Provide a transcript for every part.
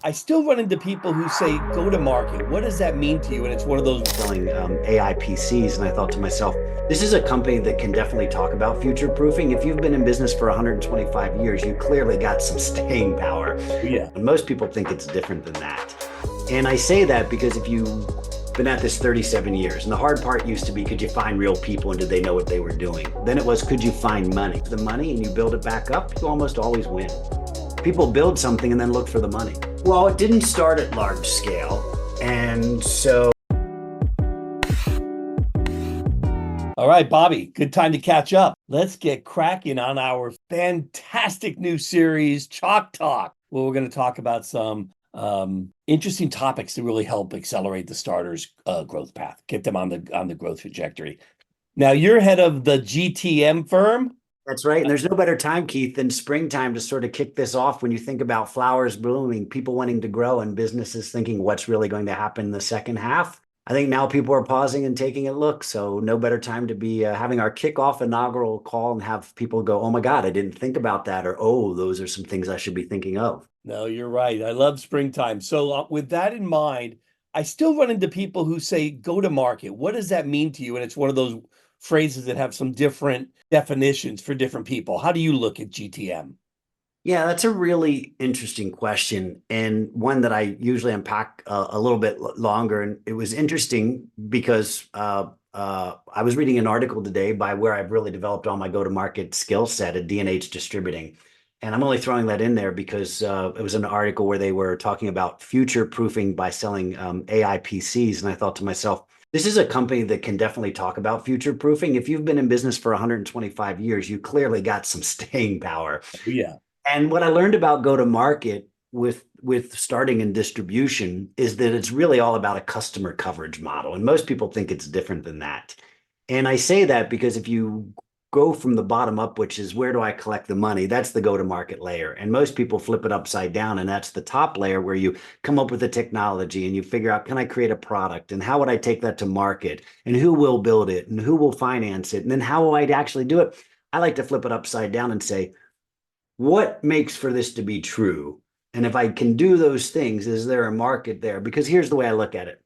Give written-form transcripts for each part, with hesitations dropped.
I still run into people who say, go to market. What does that mean to you? And it's one of those Selling AI PCs, and I thought to myself, this is a company that can definitely talk about future proofing. If you've been in business for 125 years, you clearly got some staying power. yeah. And most people think it's different than that. And I say that because if you've been at this 37 years, and the hard part used to be, could you find real people and did they know what they were doing? Then it was, could you find money? The money and you build it back up, you almost always win. People build something and then look for the money. Well, it didn't start at large scale. And so All right, Bobby, good time to catch up. Let's get cracking on our fantastic new series, Chalk Talk, where we're going to talk about some interesting topics to really help accelerate the starters' growth path, get them on the growth trajectory. Now, you're head of the GTM firm. that's right. And there's no better time, Keith, than springtime to sort of kick this off when you think about flowers blooming, people wanting to grow, and businesses thinking what's really going to happen in the second half. I think now people are pausing and taking a look. So, no better time to be having our kickoff inaugural call and have people go, oh my God, I didn't think about that. Or, oh, those are some things I should be thinking of. No, you're right. I love springtime. So, with that in mind, I still run into people who say, go to market. What does that mean to you? And it's one of those phrases that have some different definitions for different people. How do you look at GTM? Yeah, that's a really interesting question, and one that I usually unpack a little bit longer. And it was interesting because I was reading an article today by where I've really developed all my go-to-market skill set at D&H Distributing. And I'm only throwing that in there because it was an article where they were talking about future proofing by selling AI PCs. And I thought to myself, this is a company that can definitely talk about future proofing. If you've been in business for 125 years, you clearly got some staying power. Oh, yeah. And what I learned about go to market with starting in distribution is that it's really all about a customer coverage model. And most people think it's different than that. And I say that because if you go from the bottom up, which is where do I collect the money? That's the go to market layer. And most people flip it upside down. And that's the top layer where you come up with the technology and you figure out, can I create a product? And how would I take that to market? And who will build it? And who will finance it? And then how will I actually do it? I like to flip it upside down and say, what makes for this to be true? And if I can do those things, is there a market there? Because here's the way I look at it.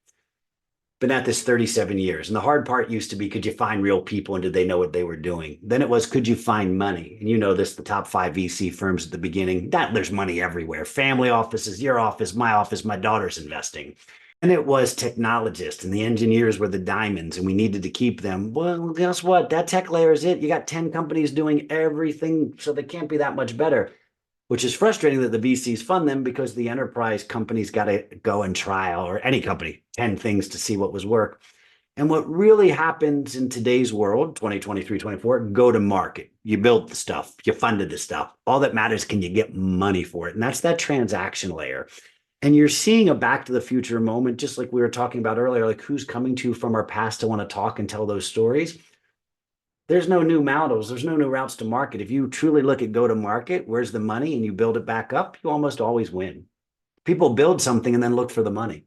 Been at this 37 years. And the hard part used to be, could you find real people and did they know what they were doing? Then it was, could you find money? And you know this, the top five VC firms at the beginning, that there's money everywhere. Family offices, your office, my daughter's investing. And it was technologists and the engineers were the diamonds and we needed to keep them. Well, guess what? That tech layer is it. You got 10 companies doing everything, so they can't be that much better, which is frustrating that the VCs fund them because the enterprise companies got to go and trial, or any company, 10 things to see what was work. And what really happens in today's world, 2023, 24, go to market. You built the stuff, you funded the stuff. All that matters, can you get money for it? And that's that transaction layer. And you're seeing a back to the future moment, just like we were talking about earlier, like who's coming to you from our past to want to talk and tell those stories. There's no new models. There's no new routes to market. If you truly look at go to market, where's the money, and you build it back up, you almost always win. People build something and then look for the money.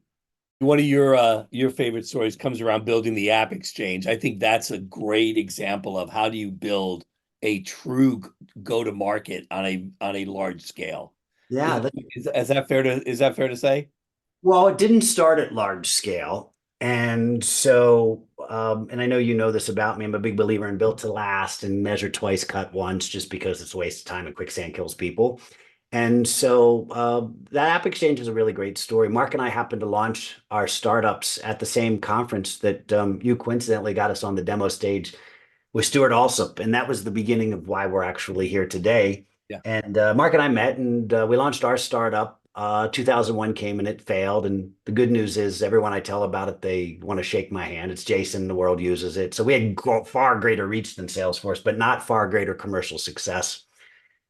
One of your favorite stories comes around building the AppExchange. I think that's a great example of how do you build a true go to market on a large scale. Yeah. Is that fair to say? Well, it didn't start at large scale. And so, and I know you know this about me, I'm a big believer in built to last and measure twice, cut once, just because it's a waste of time and quicksand kills people. And so that App Exchange is a really great story. Mark and I happened to launch our startups at the same conference that you coincidentally got us on the demo stage with Stuart Alsop. And that was the beginning of why we're actually here today. Yeah. And Mark and I met and we launched our startup. 2001 came and it failed. And the good news is everyone I tell about it, they want to shake my hand. It's Jason, the world uses it. So we had far greater reach than Salesforce, but not far greater commercial success.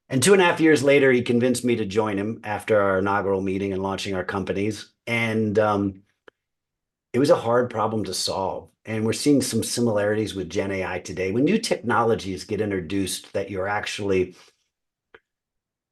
And 2.5 years later, he convinced me to join him after our inaugural meeting and launching our companies. And it was a hard problem to solve. And we're seeing some similarities with Gen AI today. When new technologies get introduced that you're actually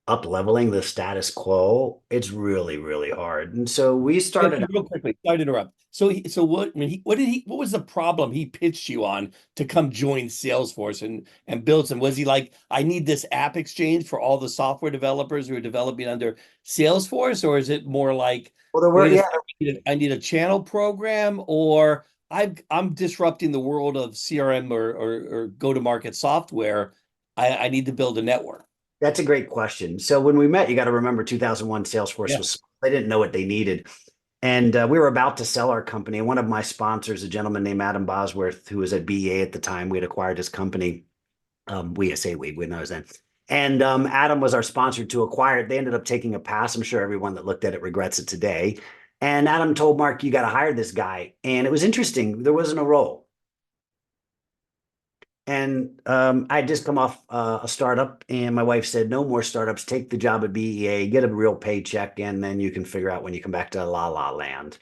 up leveling the status quo, it's really, really hard. And so we Yeah, started, real quickly, sorry to interrupt. So what? When what was the problem he pitched you on to come join Salesforce and build some? Was he like, I need this AppExchange for all the software developers who are developing under Salesforce, or is it more like, well, there were, wait a yeah, second, I need a channel program, or I'm disrupting the world of CRM or go-to-market software. I need to build a network. that's a great question. So when we met, you got to remember 2001 Salesforce Yeah. was, they didn't know what they needed. And we were about to sell our company. And one of my sponsors, a gentleman named Adam Bosworth, who was at BEA at the time, we had acquired his company. We say we knows then. And Adam was our sponsor to acquire it. They ended up taking a pass. I'm sure everyone that looked at it regrets it today. And Adam told Mark, you got to hire this guy. And it was interesting. There wasn't a role. And I'd just come off a startup, and my wife said, no more startups. Take the job at BEA, get a real paycheck, and then you can figure out when you come back to La La Land.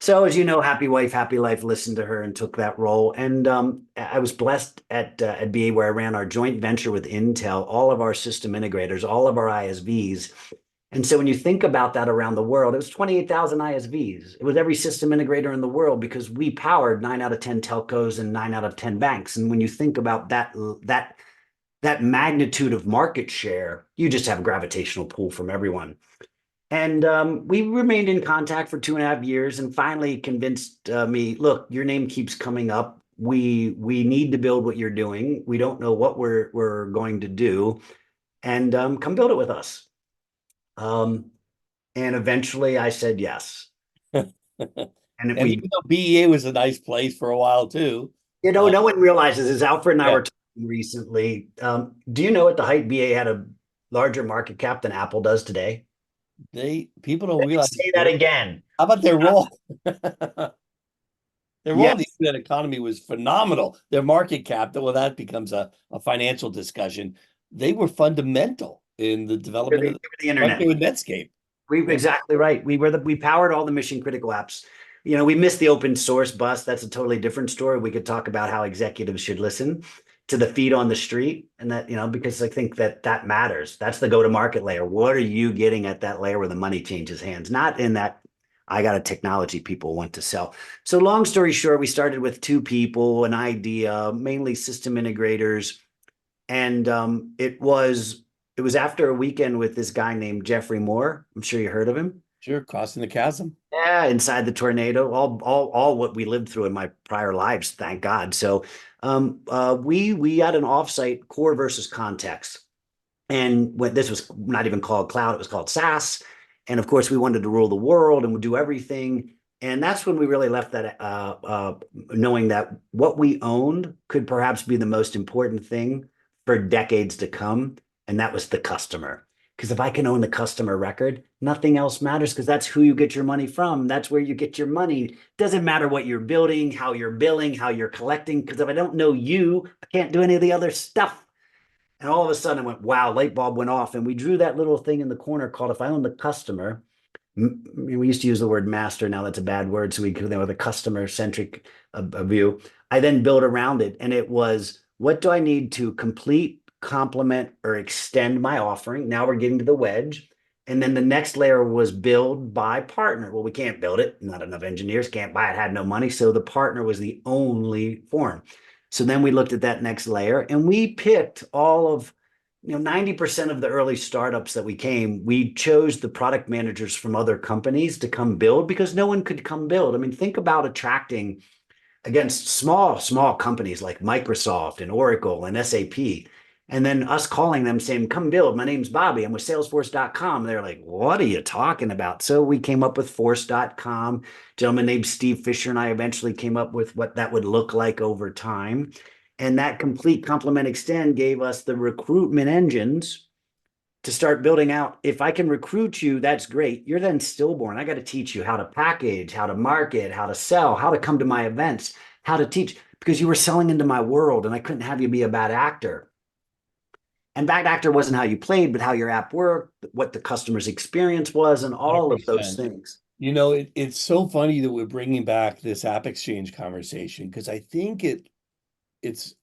So, as you know, happy wife, happy life, listened to her and took that role. And I was blessed at BA, where I ran our joint venture with Intel, all of our system integrators, all of our ISVs. And so when you think about that around the world, it was 28,000 ISVs. It was every system integrator in the world, because we powered 9 out of 10 telcos and 9 out of 10 banks. And when you think about that magnitude of market share, you just have a gravitational pull from everyone. And we remained in contact for 2.5 years, and finally convinced me, look, your name keeps coming up. We need to build what you're doing. We don't know what we're going to do, and come build it with us. Um, and eventually I said yes. And And we, even though BEA was a nice place for a while too, no one realizes, as Alfred and I yeah, were talking recently, do you know at the height BA had a larger market cap than Apple does today? people don't Let me realize say that again. how about their role? Their role in the Yes, internet economy was phenomenal. Their market cap, well, that becomes a financial discussion. They were fundamental in the development of the right internet. there with Netscape. We Yeah. exactly right. We powered all the mission critical apps. We missed the open source bus. That's a totally different story. We could talk about how executives should listen to the feet on the street, and that, because I think that matters. That's the go-to-market layer. What are you getting at that layer where the money changes hands? Not in that I got a technology people want to sell. So long story short, we started with 2 people, an idea, mainly system integrators, and it was after a weekend with this guy named Jeffrey Moore. I'm sure you heard of him. Sure, crossing the chasm. Yeah, inside the tornado, all what we lived through in my prior lives, thank God. So, we had an offsite core versus context, and when this was not even called cloud, it was called SaaS. And of course, we wanted to rule the world and do everything. And that's when we really left that, knowing that what we owned could perhaps be the most important thing for decades to come, and that was the customer. Because if I can own the customer record, nothing else matters, because that's who you get your money from. That's where you get your money. It doesn't matter what you're building, how you're billing, how you're collecting, because if I don't know you, I can't do any of the other stuff. And all of a sudden I went, wow, light bulb went off. And we drew that little thing in the corner called, if I own the customer, we used to use the word master. Now that's a bad word. So we could, with a customer centric view. I then built around it. And it was, what do I need to complete, complement, or extend my offering? Now we're getting to the wedge. And then the next layer was build, buy, partner. Well, we can't build it. Not enough engineers can't buy it, had no money. So the partner was the only form. So then we looked at that next layer, and we picked all of, 90% of the early startups that we chose the product managers from other companies to come build, because no one could come build. I mean, think about attracting against small companies like Microsoft and Oracle and SAP. And then us calling them saying, come build. My name's Bobby. I'm with Salesforce.com. They're like, what are you talking about? So we came up with Force.com. A gentleman named Steve Fisher and I eventually came up with what that would look like over time. And that complete complement extend gave us the recruitment engines to start building out. If I can recruit you, that's great. You're then stillborn. I got to teach you how to package, how to market, how to sell, how to come to my events, how to teach, because you were selling into my world and I couldn't have you be a bad actor. And bad actor wasn't how you played, but how your app worked, what the customer's experience was, and all of those 100%. things. It's so funny that we're bringing back this AppExchange conversation because I think it's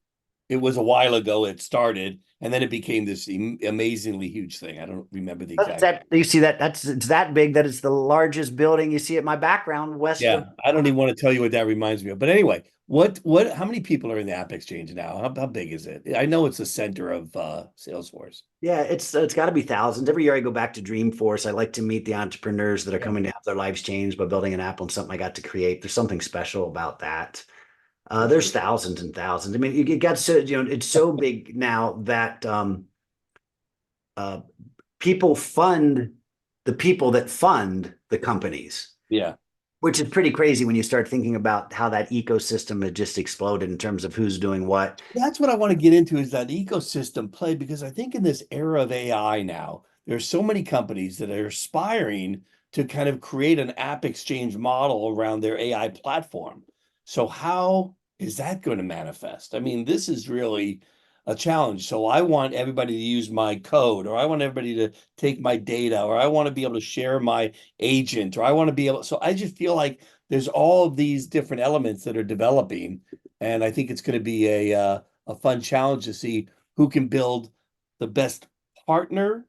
it was a while ago it started, and then it became this amazingly huge thing. I don't remember the exact. You see that it's that big that it's the largest building you see at my background west Yeah, of. I don't even want to tell you what that reminds me of. But anyway, how many people are in the AppExchange now? How big is it? I know it's the center of Salesforce. Yeah, it's got to be thousands. Every year I go back to Dreamforce. I like to meet the entrepreneurs that are Yeah. coming to have their lives changed by building an app on something I got to create. There's something special about that. There's thousands and thousands. I mean, it got so, it's so big now that uh, people fund the people that fund the companies, Yeah. which is pretty crazy when you start thinking about how that ecosystem had just exploded in terms of who's doing what. That's what I want to get into is that ecosystem play, because I think in this era of AI now, there's so many companies that are aspiring to kind of create an app exchange model around their AI platform. So how is that going to manifest? I mean, this is really a challenge. So I want everybody to use my code, or I want everybody to take my data, or I want to be able to share my agent, or I want to be able. So I just feel like there's all of these different elements that are developing, and I think it's going to be a fun challenge to see who can build the best partner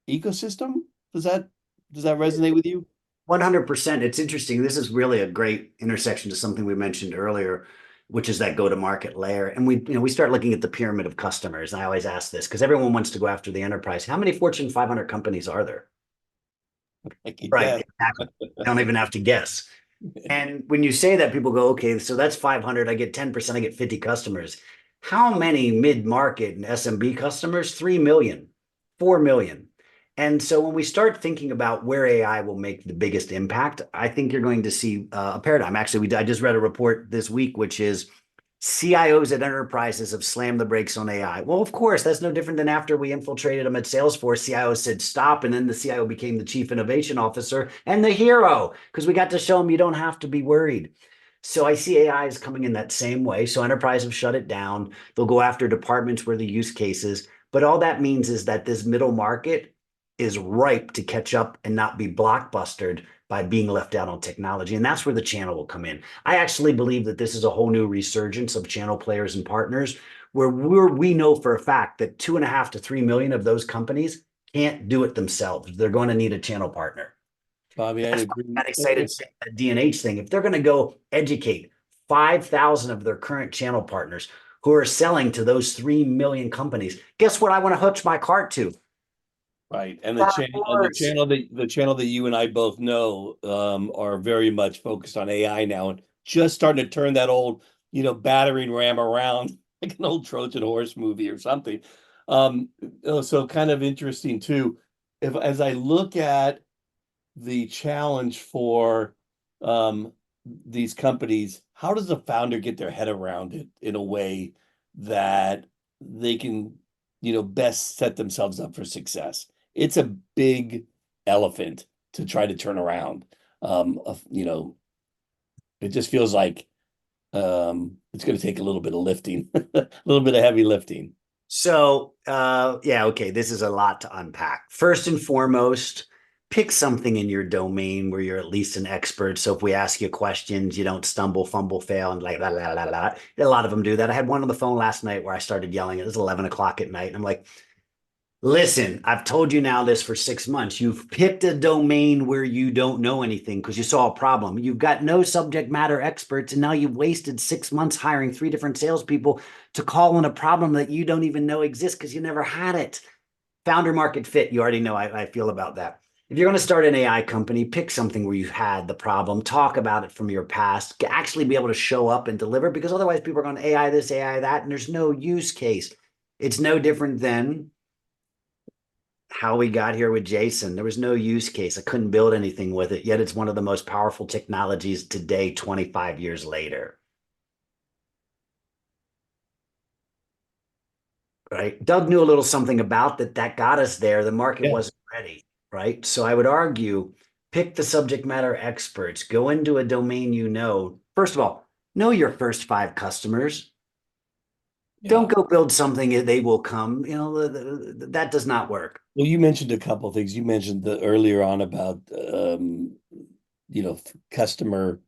ecosystem. Does that does that resonate with you? 100%. It's interesting. This is really a great intersection to something we mentioned earlier, which is that go-to-market layer. And we start looking at the pyramid of customers. And I always ask this because everyone wants to go after the enterprise. How many Fortune 500 companies are there? I can Right, guess. exactly. I don't even have to guess. And when you say that, people go, okay, so that's 500. I get 10%, I get 50 customers. How many mid-market and SMB customers? 3 million, 4 million. And so when we start thinking about where AI will make the biggest impact, I think you're going to see a paradigm. Actually, I just read a report this week, which is CIOs at enterprises have slammed the brakes on AI. Well, of course, that's no different than after we infiltrated them at Salesforce. CIO said stop, and then the CIO became the chief innovation officer and the hero because we got to show them you don't have to be worried. So I see AI is coming in that same way. So enterprise have shut it down. They'll go after departments where the use cases. But all that means is that this middle market is ripe to catch up and not be blockbustered by being left out on technology. And that's where the channel will come in. I actually believe that this is a whole new resurgence of channel players and partners where we know for a fact that 2.5 to 3 million of those companies can't do it themselves. They're going to need a channel partner. Bobby, I That's why agree. I'm excited to say that D&H thing. If they're going to go educate 5,000 of their current channel partners who are selling to those 3 million companies, guess what I want to hitch my cart to? Right. And Salesforce. the channel that you and I both know are very much focused on AI now, and just starting to turn that old, battering ram around like an old Trojan horse movie or something. Um, so kind of interesting too. If as I look at the challenge for these companies, how does the founder get their head around it in a way that they can, best set themselves up for success? It's a big elephant to try to turn around. It just feels like it's going to take a little bit of lifting, a little bit of heavy lifting. So, yeah, okay, this is a lot to unpack. First and foremost, pick something in your domain where you're at least an expert. So if we ask you questions, you don't stumble, fumble, fail, and like, la, la, la, la. A lot of them do that. I had one on the phone last night where I started yelling. It was 11 o'clock at night. And I'm like, listen, I've told you now this for 6 months. You've picked a domain where you don't know anything because you saw a problem. You've got no subject matter experts, and now you've wasted 6 months hiring 3 different salespeople to call on a problem that you don't even know exists because you never had it. Founder market fit, you already know I feel about that. If you're going to start an AI company, pick something where you've had the problem, talk about it from your past, actually be able to show up and deliver because otherwise people are going to AI this, AI that, and there's no use case. It's no different than how we got here with Jason. There was no use case. I couldn't build anything with it, yet it's one of the most powerful technologies today, 25 years later. Right? Doug knew a little something about that got us there. The market Yeah. wasn't ready, right? So I would argue pick the subject matter experts, go into a domain you know. First of all, know your first 5 customers. Yeah. Don't go build something they will come. That does not work. Well, you mentioned a couple of things. You mentioned the earlier on about customer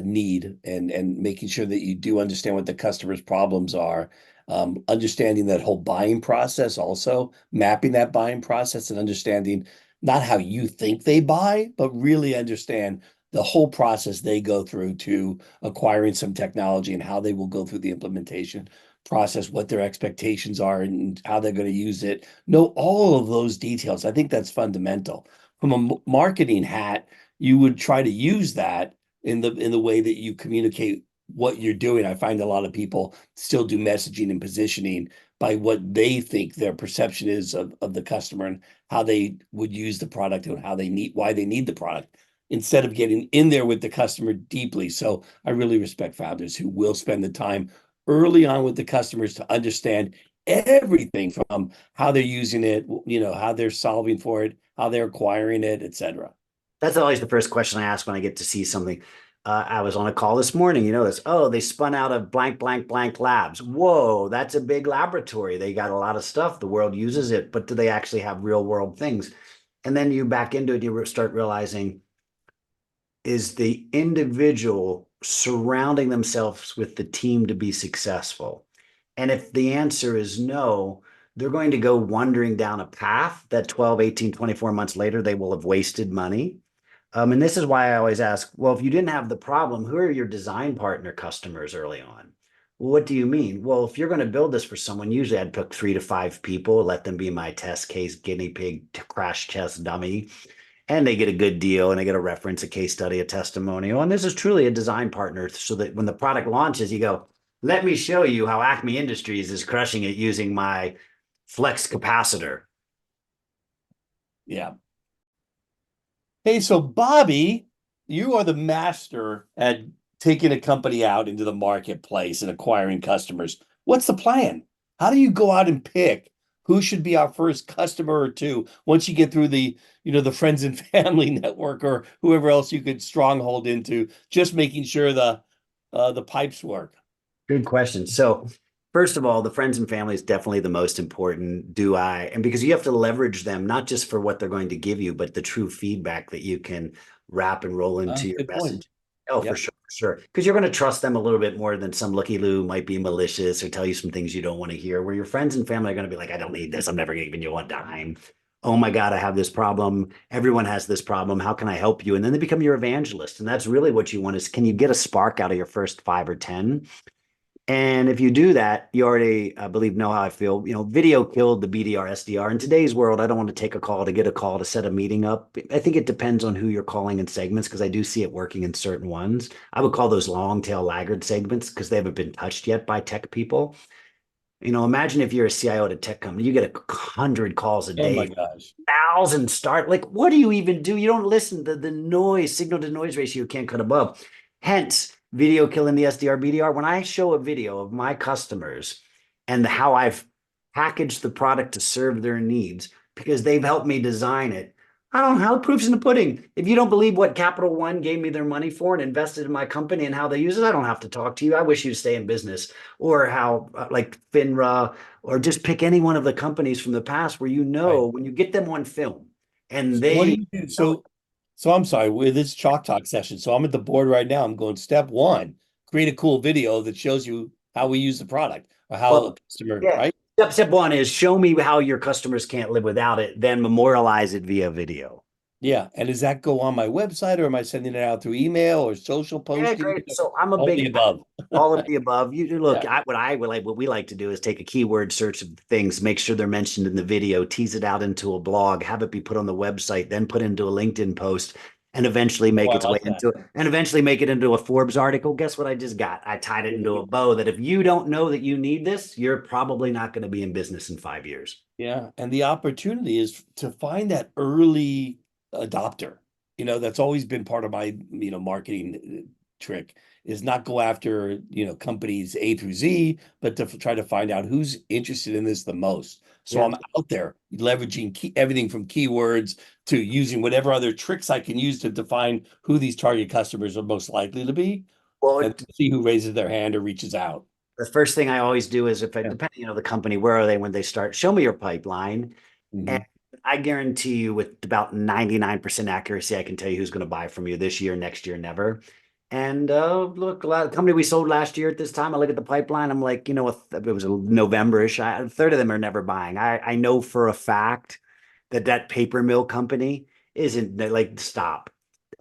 need and making sure that you do understand what the customer's problems are. understanding that whole buying process, also mapping that buying process and understanding not how you think they buy, but really understand the whole process they go through to acquiring some technology and how they will go through the implementation process, what their expectations are, and how they're going to use it. Know all of those details. I think that's fundamental. From a marketing hat, you would try to use that in the way that you communicate what you're doing. I find a lot of people still do messaging and positioning by what they think their perception is of the customer and how they would use the product and how they need why they need the product instead of getting in there with the customer deeply. So I really respect founders who will spend the time early on with the customers to understand everything from how they're using it, how they're solving for it, how they're acquiring it, etc. That's always the first question I ask when I get to see something. I was on a call this morning, this, oh, they spun out of blank, blank, blank labs. Whoa, that's a big laboratory. They got a lot of stuff. The world uses it, but do they actually have real world things? And then you back into it, you start realizing, is the individual surrounding themselves with the team to be successful? And if the answer is no, they're going to go wandering down a path that 12, 18, 24 months later, they will have wasted money. And this is why I always ask, well, if you didn't have the problem, who are your design partner customers early on? Well, what do you mean? Well, if you're going to build this for someone, usually I'd pick 3 to 5 people, let them be my test case, guinea pig, crash test dummy, and they get a good deal and they get a reference, a case study, a testimonial. And this is truly a design partner so that when the product launches, you go, let me show you how Acme Industries is crushing it using my flex capacitor. Yeah. Hey, so Bobby, you are the master at taking a company out into the marketplace and acquiring customers. What's the plan? How do you go out and pick who should be our first customer or two once you get through the friends and family network or whoever else you could stronghold into, just making sure the pipes work? Good question. So, first of all, the friends and family is definitely the most important. And because you have to leverage them, not just for what they're going to give you, but the true feedback that you can wrap and roll into your Good point. message. Oh, for Yep. sure, for sure. Because you're going to trust them a little bit more than some looky-loo might be malicious or tell you some things you don't want to hear, where your friends and family are going to be like, I don't need this. I'm never giving you a dime. Oh my God, I have this problem. Everyone has this problem. How can I help you? And then they become your evangelist. And that's really what you want is, can you get a spark out of your first 5 or 10? And if you do that, you already, I believe, know how I feel. Video killed the BDR, SDR. In today's world, I don't want to take a call to get a call to set a meeting up. I think it depends on who you're calling in segments because I do see it working in certain ones. I would call those long tail laggard segments because they haven't been touched yet by tech people. Imagine if you're a CIO at a tech company, you get 100 calls a Oh my day, gosh. 1,000 start. Like, what do you even do? You don't listen. The noise, signal to noise ratio can't cut above. Hence, video killing the SDR, BDR. When I show a video of my customers and how I've packaged the product to serve their needs because they've helped me design it, I don't know how the proof's in the pudding. If you don't believe what Capital One gave me their money for and invested in my company and how they use it, I don't have to talk to you. I wish you'd stay in business. Or how, like FINRA, or just pick any one of the companies from the past where Right. when you get them on film and So what do they you do? know it. So I'm sorry, with this Chalk Talk session. So I'm at the board right now. I'm going step one, create a cool video that shows you how we use the product or how a Well, customer, yeah. right? Step one is show me how your customers can't live without it, then memorialize it via video. Yeah. And does that go on my website or am I sending it out through email or social Yeah, posting? great. So I'm a All big the above. all of the above. You look, Yeah. what we like to do is take a keyword search of things, make sure they're mentioned in the video, tease it out into a blog, have it be put on the website, then put into a LinkedIn post, and eventually Oh, make I its way like that. into a Forbes article. Guess what I just got? I tied it into a bow that if you don't know that you need this, you're probably not going to be in business in 5 years. Yeah, and the opportunity is to find that early adopter. That's always been part of my, marketing trick is not go after, companies A through Z, but to try to find out who's interested in this the most. So Yeah. I'm out there leveraging everything from keywords to using whatever other tricks I can use to define who these target customers are most likely to be Well, and see who raises their hand or reaches out. the first thing I always do is if it Yeah. depending on the company, where are they when they start? Show me your pipeline. And Mhm. I guarantee you with about 99% accuracy, I can tell you who's going to buy from you this year, next year, never. And look, a lot of company we sold last year at this time, I look at the pipeline, I'm like, it was a November-ish. A third of them are never buying. I know for a fact that paper mill company isn't like, stop.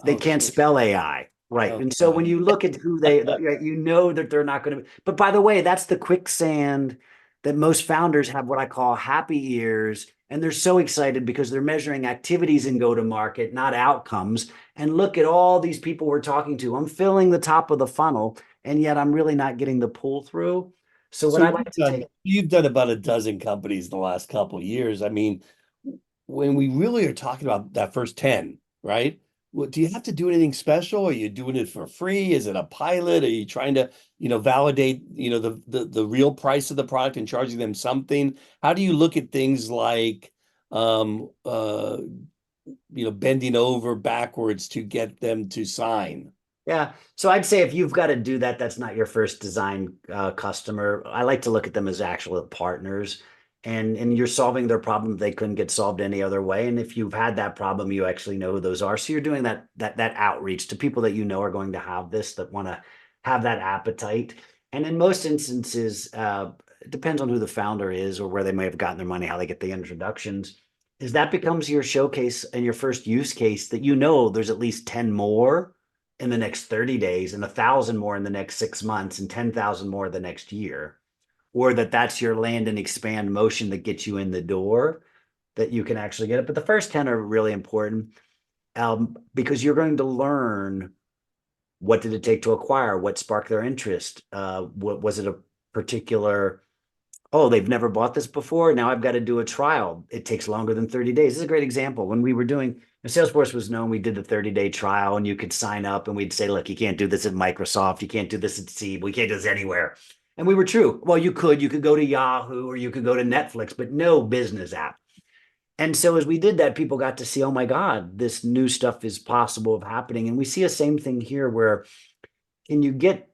They Oh, can't shit. spell AI. Right. Oh, And so God. when you look at who you know that they're not going to, but by the way, that's the quicksand that most founders have what I call happy ears. And they're so excited because they're measuring activities in go to market, not outcomes. And look at all these people we're talking to. I'm filling the top of the funnel, and yet I'm really not getting the pull through. So what So I like to take, you've done about a dozen companies in the last couple of years. I mean, when we really are talking about that first 10, right? Well, do you have to do anything special? Are you doing it for free? Is it a pilot? Are you trying to, validate, the real price of the product and charging them something? How do you look at things like um uh bending over backwards to get them to sign? yeah. So I'd say if you've got to do that, that's not your first design customer. I like to look at them as actual partners, and you're solving their problem they couldn't get solved any other way. And if you've had that problem, you actually know who those are. So you're doing that outreach to people that you know are going to have this, that want to have that appetite. And in most instances, it depends on who the founder is or where they may have gotten their money, how they get the introductions. Is that becomes your showcase and your first use case that there's at least 10 more in the next 30 days and 1,000 more in the next 6 months and 10,000 more the next year, or that's your land and expand motion that gets you in the door, that you can actually get it. But the first 10 are really important, because you're going to learn what did it take to acquire, what sparked their interest, what was it, a particular, oh, they've never bought this before. Now I've got to do a trial. It takes longer than 30 days. This is a great example. When we were doing, Salesforce was known, we did the 30-day trial, and you could sign up and we'd say, look, you can't do this at Microsoft. You can't do this at Seed. We can't do this anywhere. And we were true. Well, you could go to Yahoo or you could go to Netflix, but no business app. And so as we did that, people got to see, oh my God, this new stuff is possible of happening. And we see a same thing here where can you get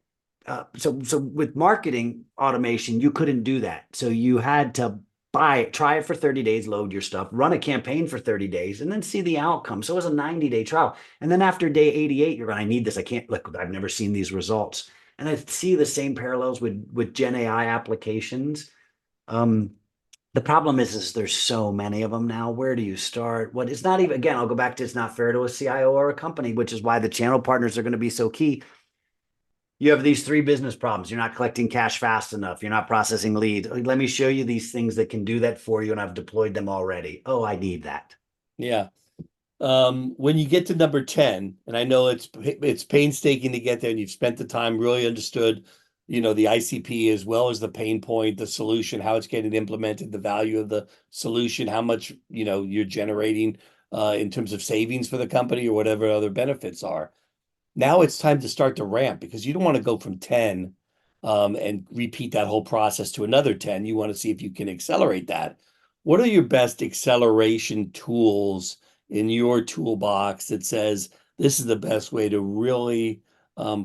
so with marketing automation, you couldn't do that. So you had to try it for 30 days, load your stuff, run a campaign for 30 days, and then see the outcome. So it was a 90-day trial. And then after day 88, you're going, I need this. I can't look, I've never seen these results. And I see the same parallels with Gen AI applications. Um, the problem is there's so many of them now. Where do you start? What it's not even, again, I'll go back to, it's not fair to a CIO or a company, which is why the channel partners are going to be so key. You have these three business problems. You're not collecting cash fast enough. You're not processing leads. Let me show you these things that can do that for you, and I've deployed them already. Oh, I need that. Yeah. When you get to number 10, and I know it's painstaking to get there, and you've spent the time, really understood, the ICP as well as the pain point, the solution, how it's getting implemented, the value of the solution, how much, you're generating in terms of savings for the company or whatever other benefits are. Now it's time to start to ramp, because you don't want to go from 10 and repeat that whole process to another 10. You want to see if you can accelerate that. What are your best acceleration tools in your toolbox that says this is the best way to really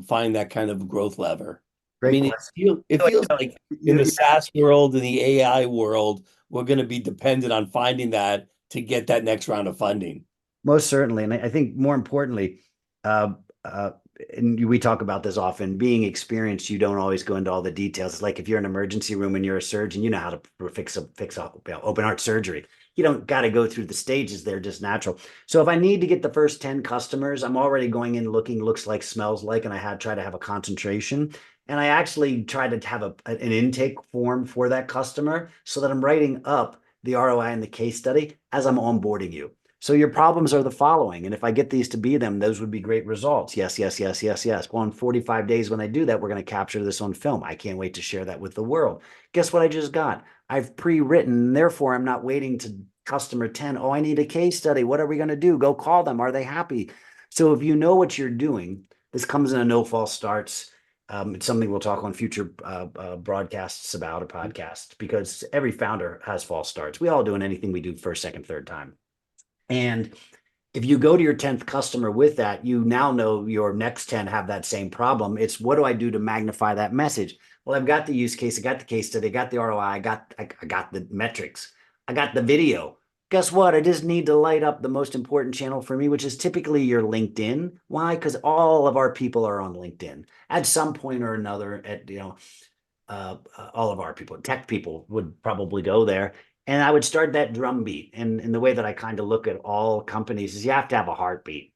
find that kind of growth lever? I Great mean, question. it feels like in You're, the you're SaaS world and the AI world, we're going to be dependent on finding that to get that next round of funding. most certainly, and I think more importantly, uh, uh, and we talk about this often, being experienced, you don't always go into all the details. It's like if you're in an emergency room and you're a surgeon, you know how to fix a open heart surgery. You don't got to go through the stages. They're just natural. So if I need to get the first 10 customers, I'm already going in looking, looks like, smells like, and try to have a concentration. And I actually try to have an intake form for that customer so that I'm writing up the ROI and the case study as I'm onboarding you. So your problems are the following. And if I get these to be them, those would be great results. Yes, yes, yes, yes, yes. Well, in 45 days, when I do that, we're going to capture this on film. I can't wait to share that with the world. Guess what I just got? I've pre-written, therefore I'm not waiting to customer 10. Oh, I need a case study. What are we going to do? Go call them. Are they happy? So if you know what you're doing, this comes in a no false starts. It's something we'll talk on future broadcasts about, a podcast, because every founder has false starts. We all do in anything we do first, second, third time. And if you go to your 10th customer with that, you now know your next 10 have that same problem. It's what do I do to magnify that message? Well, I've got the use case, I got the case study, I got the ROI, I got the metrics, I got the video. Guess what? I just need to light up the most important channel for me, which is typically your LinkedIn. Why? Because all of our people are on LinkedIn at some point or another. All of our people, tech people, would probably go there, and I would start that drumbeat. And the way that I kind of look at all companies is you have to have a heartbeat,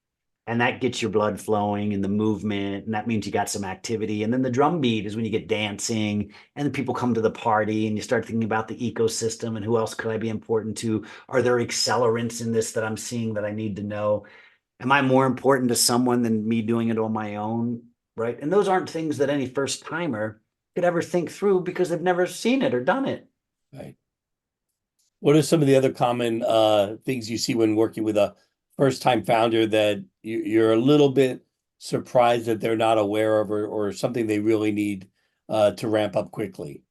and that gets your blood flowing and the movement, and that means you got some activity. And then the drum beat is when you get dancing and then people come to the party and you start thinking about the ecosystem and who else could I be important to? Are there accelerants in this that I'm seeing that I need to know? Am I more important to someone than me doing it on my own? Right. And those aren't things that any first timer could ever think through because they've never seen it or done it. Right. What are some of the other common things you see when working with a first-time founder that you're a little bit surprised that they're not aware of, or something they really need to ramp up quickly?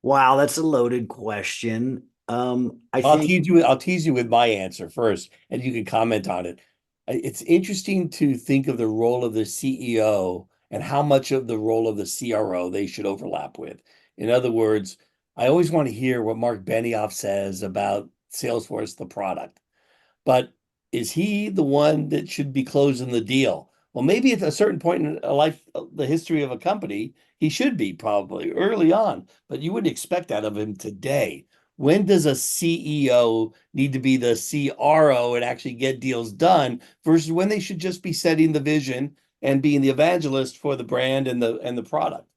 Wow, that's a loaded question. I think I'll tease you with my answer first, and you can comment on it. It's interesting to think of the role of the CEO and how much of the role of the CRO they should overlap with. In other words, I always want to hear what Mark Benioff says about Salesforce, the product. But is he the one that should be closing the deal? Well, maybe at a certain point in a life, the history of a company, he should be probably early on, but you wouldn't expect that of him today. When does a CEO need to be the CRO and actually get deals done versus when they should just be setting the vision and being the evangelist for the brand and the product?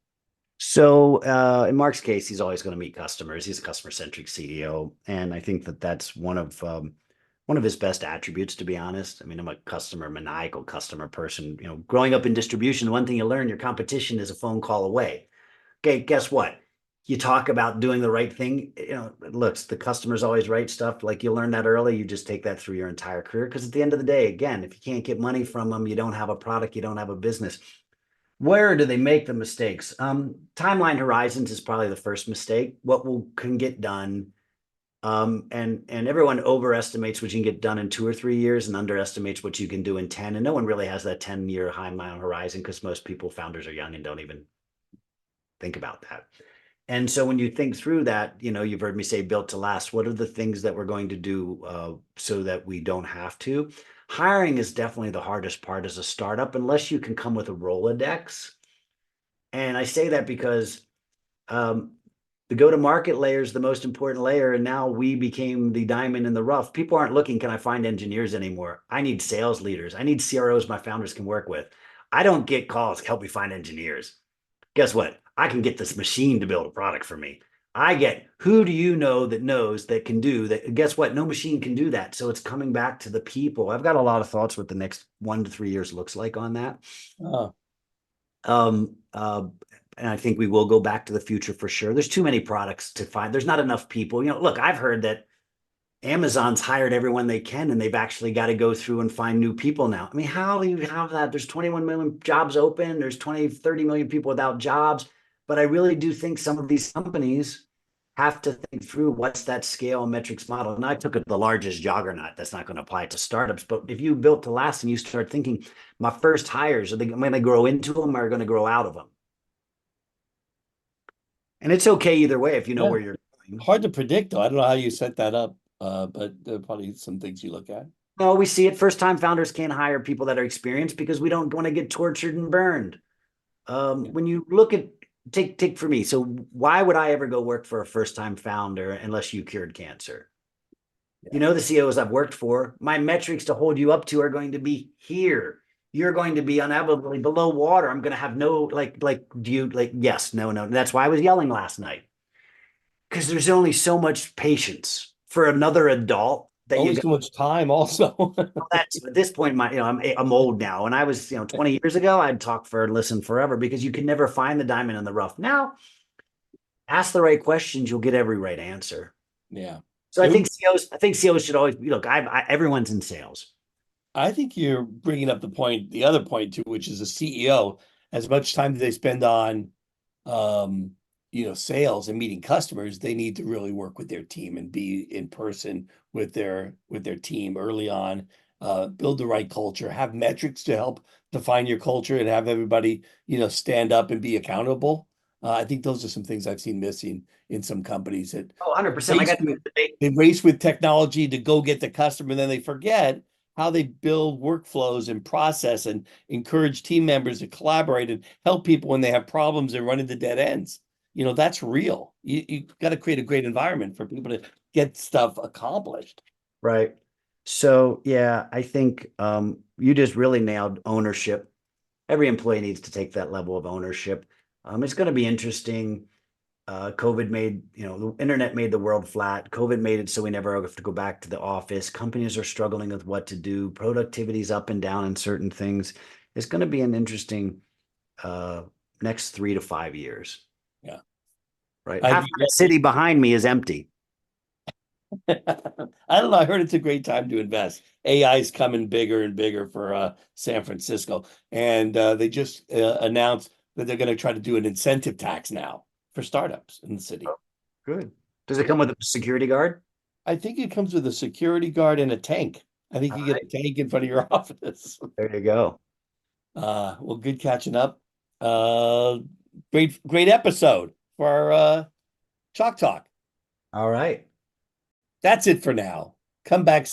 so. In Mark's case, he's always going to meet customers. He's a customer-centric CEO, and I think that that's one of his best attributes, to be honest. I mean, I'm a customer maniacal customer person. Growing up in distribution, the one thing you learn, your competition is a phone call away. Okay, guess what? You talk about doing the right thing. Looks, the customer's always right stuff. Like you learn that early, you just take that through your entire career. Because at the end of the day, again, if you can't get money from them, you don't have a product, you don't have a business. Where do they make the mistakes? Timeline horizons is probably the first mistake. What can get done, and everyone overestimates what you can get done in 2 or 3 years and underestimates what you can do in 10. And no one really has that 10-year timeline horizon because most people, founders, are young and don't even think about that. And so when you think through that, you've heard me say built to last. What are the things that we're going to do so that we don't have to? Hiring is definitely the hardest part as a startup, unless you can come with a Rolodex. And I say that because the go-to-market layer is the most important layer. And now we became the diamond in the rough. People aren't looking, can I find engineers anymore? I need sales leaders. I need CROs my founders can work with. I don't get calls, help me find engineers. Guess what? I can get this machine to build a product for me. I get, who do you know that knows that can do that? Guess what? No machine can do that. So it's coming back to the people. I've got a lot of thoughts what the next 1 to 3 years looks like on that. Oh, Um, uh, and I think we will go back to the future for sure. There's too many products to find. There's not enough people. Look, I've heard that Amazon's hired everyone they can, and they've actually got to go through and find new people now. I mean, how do you have that? There's 21 million jobs open. There's 20, 30 million people without jobs. But I really do think some of these companies have to think through what's that scale metrics model. And I took it to the largest juggernaut. That's not going to apply to startups. But if you built to last and you start thinking, my first hires, are they going to grow into them or are going to grow out of them? And it's okay either way if you know yeah. where you're going. Hard to predict, though. I don't know how you set that up, but there are probably some things you look at. No, we see it. First time founders can't hire people that are experienced because we don't want to get tortured and burned. Yeah. When you look at take for me, so why would I ever go work for a first time founder unless you cured cancer? Yeah. The CEOs I've worked for, my metrics to hold you up to are going to be here. You're going to be inevitably below water. I'm going to have no do you yes, no, no. That's why I was yelling last night. Because there's only so much patience for another adult that you Only got. so much time, also. That's at this point, I'm old now. And I was, 20 years ago, I'd talk for and listen forever because you can never find the diamond in the rough. Now, ask the right questions, you'll get every right answer. Yeah. So I It think would, CEOs should always look. Everyone's in sales. I think you're bringing up the other point too, which is a CEO, as much time as they spend on, um, sales and meeting customers, they need to really work with their team and be in person with their team early on, build the right culture, have metrics to help define your culture and have everybody, stand up and be accountable. I think those are some things I've seen missing in some companies that Oh, 100%. I race got to debate. they race with technology to go get the customer, and then they forget how they build workflows and process and encourage team members to collaborate and help people when they have problems and run into dead ends. That's real. You got to create a great environment for people to get stuff accomplished. Right. So yeah, I think you just really nailed ownership. Every employee needs to take that level of ownership. It's going to be interesting. COVID made, the internet made the world flat. COVID made it so we never have to go back to the office. Companies are struggling with what to do. Productivity's up and down in certain things. It's going to be an interesting uh, next 3 to 5 years, Yeah. right? I Half think that city behind me is empty. I don't know. I heard it's a great time to invest. AI is coming bigger and bigger for San Francisco, and they just announced that they're going to try to do an incentive tax now for startups in the city. Oh, good. Does it Yeah, come with a security guard? I think it comes with a security guard and a tank. I think All you get right, a tank in front of your office. there you go. Well, good catching up. Uh, great episode for our Chalk Talk. All right. That's it for now. Come back